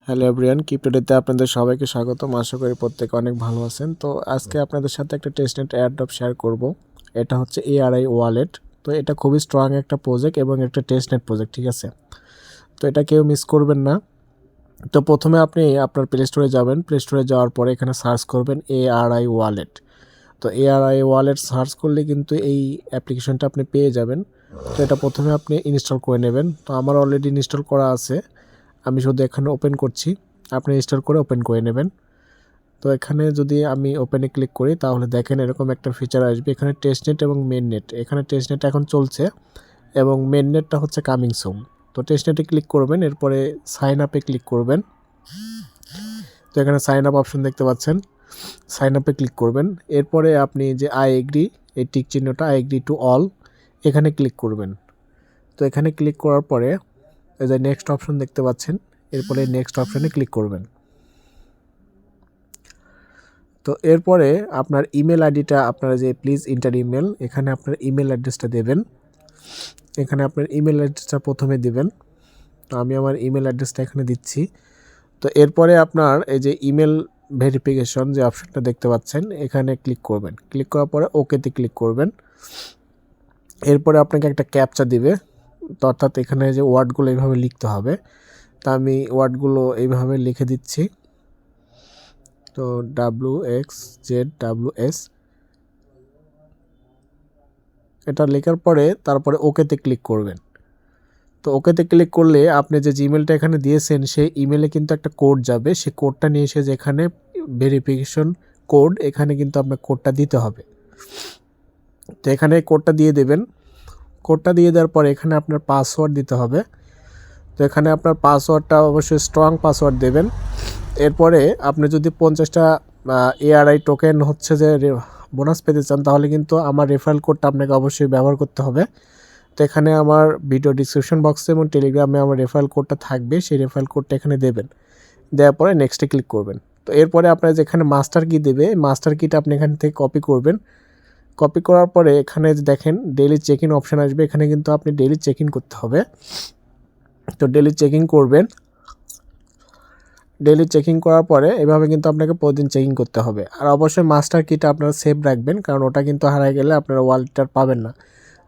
Hello everyone, ক্রিপ্টোডেতে আপনাদের সবাইকে স্বাগতম। আশা করি প্রত্যেকে অনেক ভালো আছেন। তো আজকে আপনাদের সাথে একটা টেস্টনেট এয়ারড্রপ শেয়ার করব। এটা হচ্ছে এআরআই ওয়ালেট। তো এটা খুবই স্ট্রং একটা প্রজেক্ট এবং একটা টেস্টনেট প্রজেক্ট, ঠিক আছে? তো এটা কেউ মিস করবেন না। তো প্রথমে আপনি আপনার প্লে স্টোরে যাবেন। প্লে স্টোরে যাওয়ার পরে এখানে সার্চ করবেন এআরআই ওয়ালেট। তো এআরআই ওয়ালেট সার্চ করলে কিন্তু এই অ্যাপ্লিকেশনটা আপনি পেয়ে যাবেন। তো এটা প্রথমে আপনি ইনস্টল করে নেবেন। তো আমার অলরেডি ইনস্টল করা আছে, আমি শুধু এখানে ওপেন করছি। আপনি ইনস্টল করে ওপেন করে নেবেন। তো এখানে যদি আমি ওপেনে ক্লিক করি তাহলে দেখেন এরকম একটা ফিচার আসবে। এখানে টেস্টনেট এবং মেইননেট, এখানে টেস্টনেট এখন চলছে এবং মেইননেটটা হচ্ছে কামিং সুন। তো টেস্টনেটে ক্লিক করবেন, এরপরে সাইন আপে ক্লিক করবেন। তো এখানে সাইন আপ অপশন দেখতে পাচ্ছেন, সাইন আপে ক্লিক করবেন। এরপরে আপনি যে আই এগ্রি, এই টিক চিহ্নটা আই এগ্রি টু অল, এখানে ক্লিক করবেন। তো এখানে ক্লিক করার পরে এই যে নেক্সট অপশন দেখতে পাচ্ছেন, এরপরে নেক্সট অপশনে ক্লিক করবেন। তো এরপরে আপনার ইমেল আইডিটা, আপনারা যে প্লিজ ইন্টার ইমেল, এখানে আপনার ইমেল অ্যাড্রেসটা দেবেন। এখানে আপনার ইমেল অ্যাড্রেসটা প্রথমে দিবেন। তো আমি আমার ইমেল অ্যাড্রেসটা এখানে দিচ্ছি। তো এরপরে আপনার এই যে ইমেল ভেরিফিকেশন যে অপশনটা দেখতে পাচ্ছেন, এখানে ক্লিক করবেন। ক্লিক করার পরে ওকেতে ক্লিক করবেন। এরপরে আপনাকে একটা ক্যাপচা দিবে, তো অর্থাৎ এখানে যে ওয়ার্ডগুলো এইভাবে লিখতে হবে। তা আমি ওয়ার্ডগুলো এইভাবে লিখে দিচ্ছি। তো WXZWS, এটা লেখার পরে তারপরে ওকেতে ক্লিক করবেন। তো ওকেতে ক্লিক করলে আপনি যে জিমেলটা এখানে দিয়েছেন সেই ইমেলে কিন্তু একটা কোড যাবে। সেই কোডটা নিয়ে এসে যেখানে ভেরিফিকেশন কোড, এখানে কিন্তু আপনার কোডটা দিতে হবে। তো এখানে কোডটা দিয়ে দেবেন। কোডটা দিয়ে দেওয়ার পরে এখানে আপনার পাসওয়ার্ড দিতে হবে। তো এখানে আপনার পাসওয়ার্ডটা অবশ্যই স্ট্রং পাসওয়ার্ড দেবেন। এরপরে আপনি যদি 50টা এআরআই টোকেন হচ্ছে যে বোনাস পেতে চান, তাহলে কিন্তু আমার রেফারেল কোডটা আপনাকে অবশ্যই ব্যবহার করতে হবে। তো এখানে আমার ভিডিও ডিসক্রিপশন বক্সে এবং টেলিগ্রামে আমার রেফারেল কোডটা থাকবে, সেই রেফারেল কোডটা এখানে দেবেন। দেওয়ার পরে নেক্সটে ক্লিক করবেন। তো এরপরে আপনার যেখানে মাস্টার কি দেবে, মাস্টার কিটা আপনি এখান থেকে কপি করবেন। কপি করার পরে এখানে দেখেন ডেইলি চেক ইন অপশান আসবে, এখানে কিন্তু আপনি ডেইলি চেক ইন করতে হবে। তো ডেইলি চেকিং করবেন। ডেইলি চেকিং করার পরে এভাবে কিন্তু আপনাকে প্রতিদিন চেকিং করতে হবে। আর অবশ্যই মাস্টার কিটা আপনারা সেভ রাখবেন, কারণ ওটা কিন্তু হারায় গেলে আপনারা ওয়ালেটটা পাবেন না।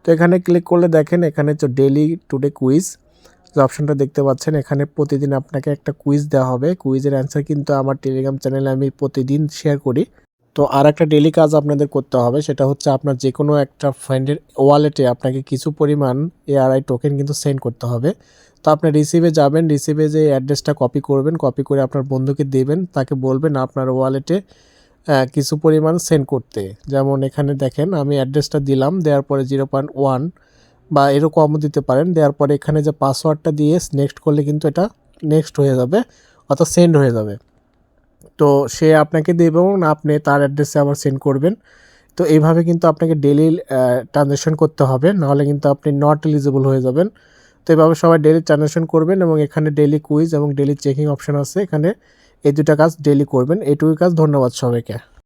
তো এখানে ক্লিক করলে দেখেন এখানে তো ডেইলি টুডে কুইজ যে অপশনটা দেখতে পাচ্ছেন, এখানে প্রতিদিন আপনাকে একটা কুইজ দেওয়া হবে। কুইজের অ্যান্সার কিন্তু আমার টেলিগ্রাম চ্যানেলে আমি প্রতিদিন শেয়ার করি। তো আর একটা ডেইলি কাজ আপনাদের করতে হবে, সেটা হচ্ছে আপনার যে কোনো একটা ফ্রেন্ডের ওয়ালেটে আপনাকে কিছু পরিমাণ এআরআই টোকেন কিন্তু সেন্ড করতে হবে। তো আপনি রিসিভে যাবেন, রিসিভে যে অ্যাড্রেসটা কপি করবেন, কপি করে আপনার বন্ধুকে দেবেন, তাকে বলবেন আপনার ওয়ালেটে কিছু পরিমাণ সেন্ড করতে। যেমন এখানে দেখেন আমি অ্যাড্রেসটা দিলাম, দেওয়ার পরে 0.1 বা এরকমও দিতে পারেন। দেওয়ার পরে এখানে যে পাসওয়ার্ডটা দিয়ে নেক্সট করলে কিন্তু এটা নেক্সট হয়ে যাবে, অর্থাৎ সেন্ড হয়ে যাবে। তো সে আপনাকে দেবে এবং আপনি তার অ্যাড্রেসে আবার সেন্ড করবেন। তো এইভাবে কিন্তু আপনাকে ডেইলি ট্রানজ্যাকশন করতে হবে, নাহলে কিন্তু আপনি নট এলিজিবল হয়ে যাবেন। তো এইভাবে সবাই ডেইলি ট্রানজ্যাকশন করবেন এবং এখানে ডেইলি কুইজ এবং ডেইলি চেকিং অপশন আছে, এখানে এই দুটা কাজ ডেইলি করবেন। এইটুকুই কাজ। ধন্যবাদ সবাইকে।